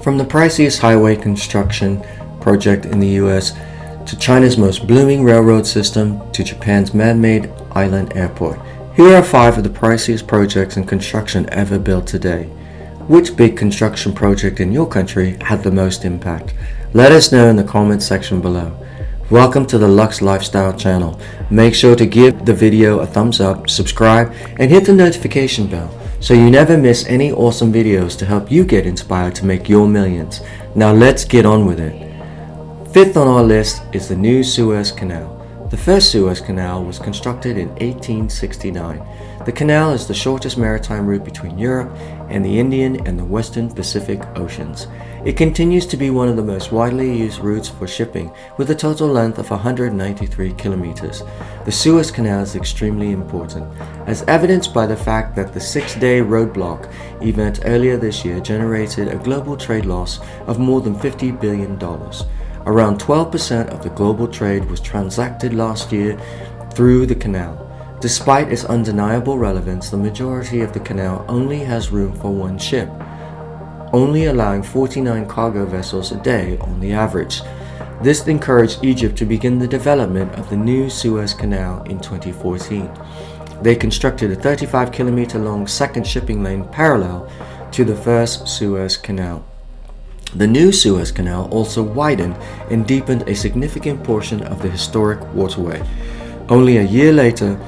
From the priciest highway construction project in the US to China's most blooming railroad system to Japan's man-made island airport, here are 5 of the priciest projects in construction ever built today. Which big construction project in your country had the most impact? Let us know in the comments section below. Welcome to the Lux Lifestyle channel. Make sure to give the video a thumbs up, subscribe, and hit the notification bell so you never miss any awesome videos to help you get inspired to make your millions. Now let's get on with it. 5th on our list is the new Suez Canal. The first Suez Canal was constructed in 1869. The canal is the shortest maritime route between Europe and the Indian and the Western Pacific Oceans. It continues to be one of the most widely used routes for shipping, with a total length of 193 kilometers. The Suez Canal is extremely important, as evidenced by the fact that the 6-day roadblock event earlier this year generated a global trade loss of more than $50 billion. Around 12% of the global trade was transacted last year through the canal. Despite its undeniable relevance, the majority of the canal only has room for one ship, only allowing 49 cargo vessels a day on the average. This encouraged Egypt to begin the development of the new Suez Canal in 2014. They constructed a 35-kilometer long second shipping lane parallel to the first Suez Canal. The new Suez Canal also widened and deepened a significant portion of the historic waterway. Only a year later,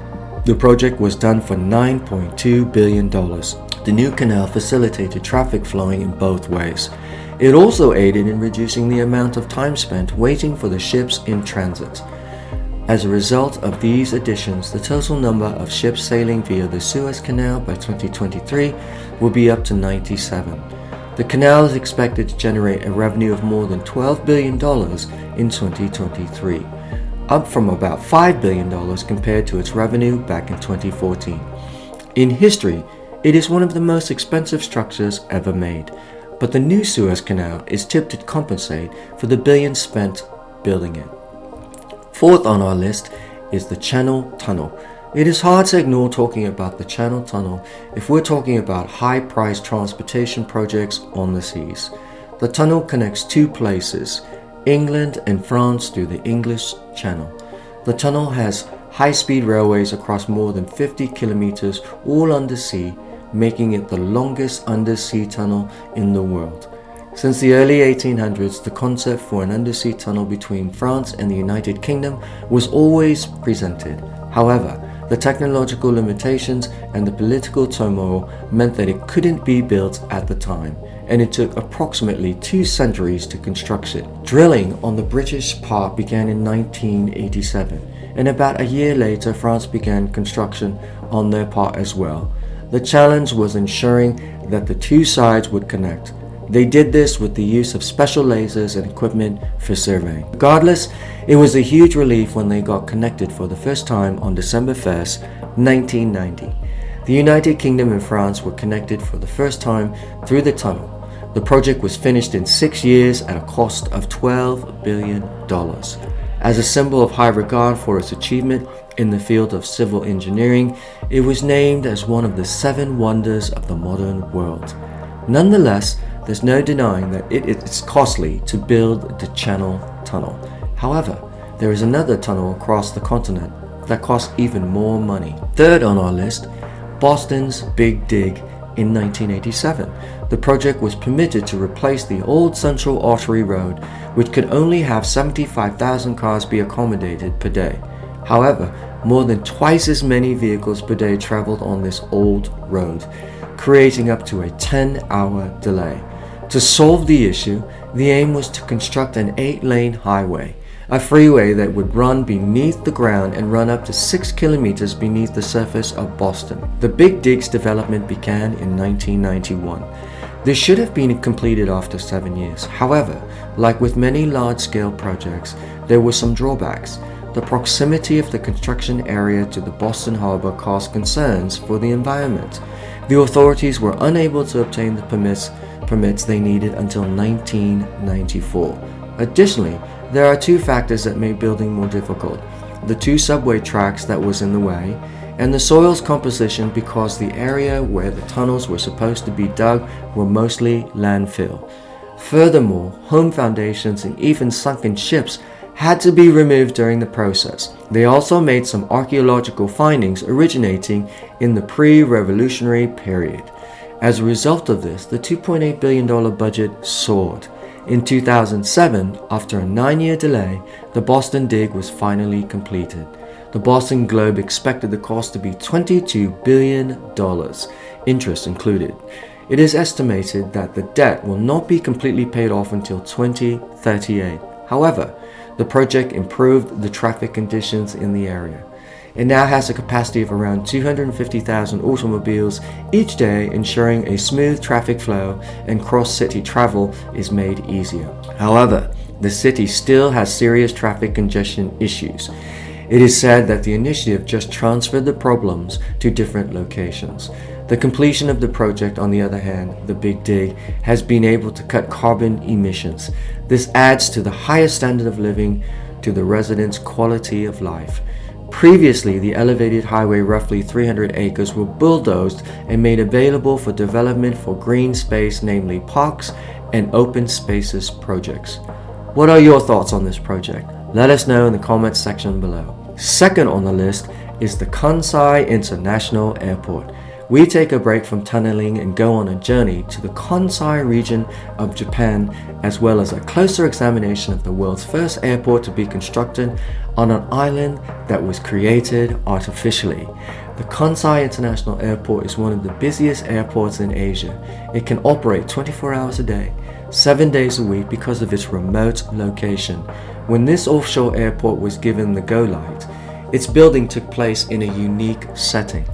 the project was done for $9.2 billion. The new canal facilitated traffic flowing in both ways. It also aided in reducing the amount of time spent waiting for the ships in transit. As a result of these additions, the total number of ships sailing via the Suez Canal by 2023 will be up to 97. The canal is expected to generate a revenue of more than $12 billion in 2023, up from about $5 billion compared to its revenue back in 2014. In history, it is one of the most expensive structures ever made, but the new Suez Canal is tipped to compensate for the billions spent building it. 4th on our list is the Channel Tunnel. It is hard to ignore talking about the Channel Tunnel if we're talking about high-priced transportation projects on the seas. The tunnel connects 2 places, England and France, through the English Channel. The tunnel has high-speed railways across more than 50 kilometers, all undersea, making it the longest undersea tunnel in the world. Since the early 1800s, the concept for an undersea tunnel between France and the United Kingdom was always presented. However, the technological limitations and the political turmoil meant that it couldn't be built at the time, and it took approximately 2 centuries to construct it. Drilling on the British part began in 1987, and about a year later France began construction on their part as well. The challenge was ensuring that the 2 sides would connect. They did this with the use of special lasers and equipment for surveying. Regardless, it was a huge relief when they got connected for the first time on December 1st, 1990. The United Kingdom and France were connected for the first time through the tunnel. The project was finished in 6 years at a cost of $12 billion. As a symbol of high regard for its achievement in the field of civil engineering, it was named as one of the 7 wonders of the modern world. Nonetheless, there's no denying that it is costly to build the Channel Tunnel. However, there is another tunnel across the continent that costs even more money. 3rd on our list, Boston's Big Dig in 1987. The project was permitted to replace the old Central Artery Road, which could only have 75,000 cars be accommodated per day. However, more than twice as many vehicles per day traveled on this old road, creating up to a 10-hour delay. To solve the issue, the aim was to construct an 8-lane highway, a freeway that would run beneath the ground and run up to 6 kilometers beneath the surface of Boston. The Big Dig's development began in 1991. This should have been completed after 7 years. However, like with many large-scale projects, there were some drawbacks. The proximity of the construction area to the Boston Harbor caused concerns for the environment. The authorities were unable to obtain the permits they needed until 1994. Additionally, there are 2 factors that made building more difficult: the 2 subway tracks that was in the way, and the soil's composition, because the area where the tunnels were supposed to be dug were mostly landfill. Furthermore, home foundations and even sunken ships had to be removed during the process. They also made some archaeological findings originating in the pre-revolutionary period. As a result of this, the $2.8 billion budget soared. In 2007, after a 9-year delay, the Boston dig was finally completed. The Boston Globe expected the cost to be $22 billion, interest included. It is estimated that the debt will not be completely paid off until 2038. However, the project improved the traffic conditions in the area. It now has a capacity of around 250,000 automobiles each day, ensuring a smooth traffic flow and cross-city travel is made easier. However, the city still has serious traffic congestion issues. It is said that the initiative just transferred the problems to different locations. The completion of the project, on the other hand, the Big Dig, has been able to cut carbon emissions. This adds to the highest standard of living to the residents' quality of life. Previously, the elevated highway, roughly 300 acres, were bulldozed and made available for development for green space, namely parks and open spaces projects. What are your thoughts on this project? Let us know in the comments section below. Second on the list is the Kansai International Airport. We take a break from tunneling and go on a journey to the Kansai region of Japan, as well as a closer examination of the world's first airport to be constructed on an island that was created artificially. The Kansai International Airport is one of the busiest airports in Asia. It can operate 24 hours a day, 7 days a week because of its remote location. When this offshore airport was given the go light, its building took place in a unique setting.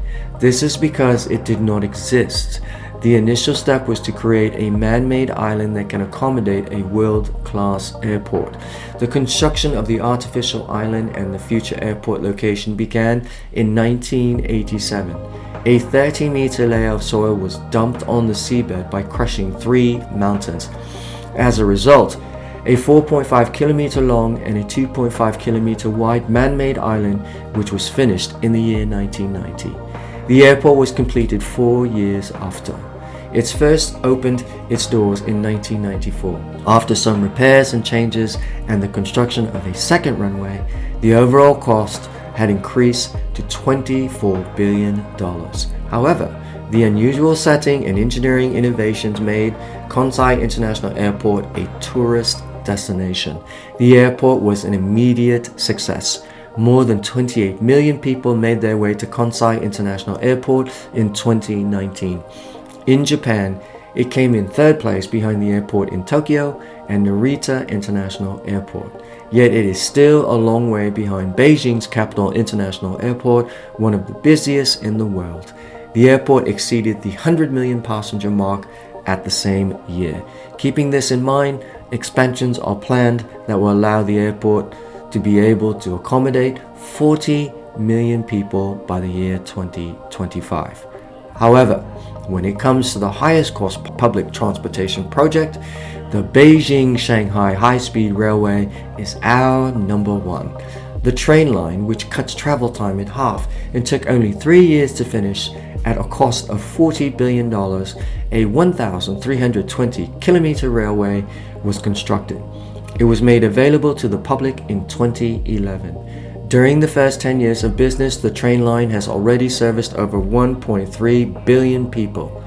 This is because it did not exist. The initial step was to create a man-made island that can accommodate a world-class airport. The construction of the artificial island and the future airport location began in 1987. A 30-meter layer of soil was dumped on the seabed by crushing 3 mountains. As a result, a 4.5 kilometer long and a 2.5 kilometer wide man-made island, which was finished in the year 1990. The airport was completed 4 years after. It first opened its doors in 1994. After some repairs and changes and the construction of a second runway, the overall cost had increased to $24 billion. However, the unusual setting and engineering innovations made Kansai International Airport a tourist destination. The airport was an immediate success. More than 28 million people made their way to Kansai International Airport in 2019. In Japan, it came in 3rd place behind the airport in Tokyo and Narita International Airport. Yet it is still a long way behind Beijing's Capital International Airport, one of the busiest in the world. The airport exceeded the 100 million passenger mark at the same year. Keeping this in mind, expansions are planned that will allow the airport to be able to accommodate 40 million people by the year 2025. However, when it comes to the highest cost public transportation project, the Beijing-Shanghai high-speed railway is our number one. The train line, which cuts travel time in half and took only 3 years to finish at a cost of $40 billion, a 1,320 kilometer railway was constructed. It was made available to the public in 2011. During the first 10 years of business, the train line has already serviced over 1.3 billion people.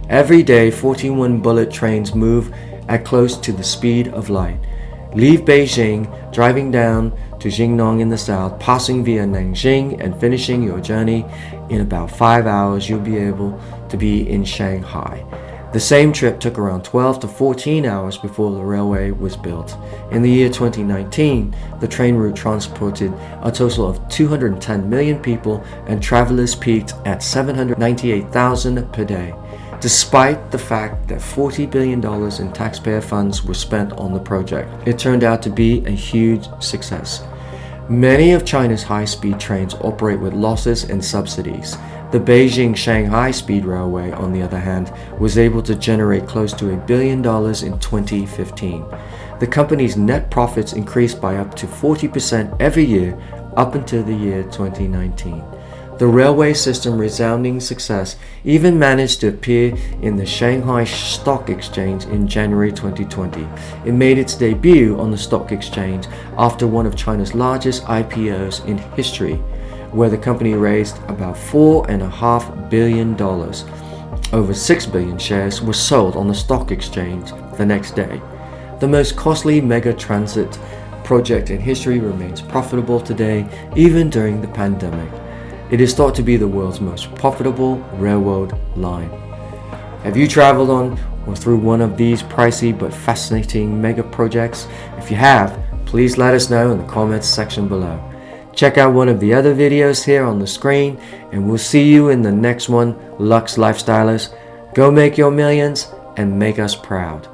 Every day, 41 bullet trains move at close to the speed of light. Leave Beijing, driving down to Jingnan in the south, passing via Nanjing and finishing your journey in about 5 hours, you'll be able to be in Shanghai. The same trip took around 12 to 14 hours before the railway was built. In the year 2019, the train route transported a total of 210 million people and travelers peaked at 798,000 per day. Despite the fact that $40 billion in taxpayer funds were spent on the project, it turned out to be a huge success. Many of China's high-speed trains operate with losses and subsidies. The Beijing-Shanghai Speed Railway, on the other hand, was able to generate close to $1 billion in 2015. The company's net profits increased by up to 40% every year up until the year 2019. The railway system resounding success even managed to appear in the Shanghai Stock Exchange in January 2020. It made its debut on the stock exchange after one of China's largest IPOs in history, where the company raised about $4.5 billion. Over 6 billion shares were sold on the stock exchange the next day. The most costly mega transit project in history remains profitable today, even during the pandemic. It is thought to be the world's most profitable railroad line. Have you traveled on or through one of these pricey but fascinating mega projects? If you have, please let us know in the comments section below. Check out one of the other videos here on the screen, and we'll see you in the next one. Lux Lifestylers, go make your millions and make us proud.